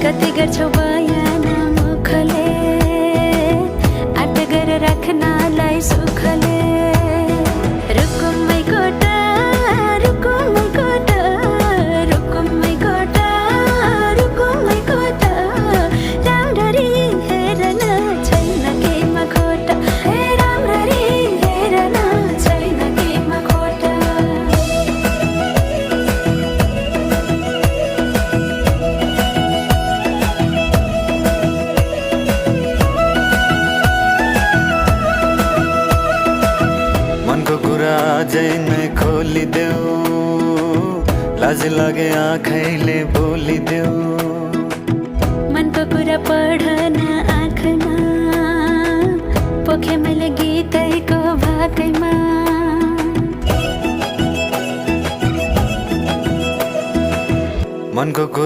कति गर्छौ बयान मुखले आट गरेर राख्नलाई सुखले रुकुममै कोटा रुकुममै कोटा रुकुममै कोटा रुकुममै कोटा राम्ररी हेर्न छैन केमा खोटा हे राम्ररी हेर्न छैन केमा खोटा मनको कुरा अझै नै खोलिदेऊ लाज लागे आँखैले बोलिदेऊ मनको कुरा पढ्न आँखमा पोखे मैले गीतैको भाकैमा मनको कुरा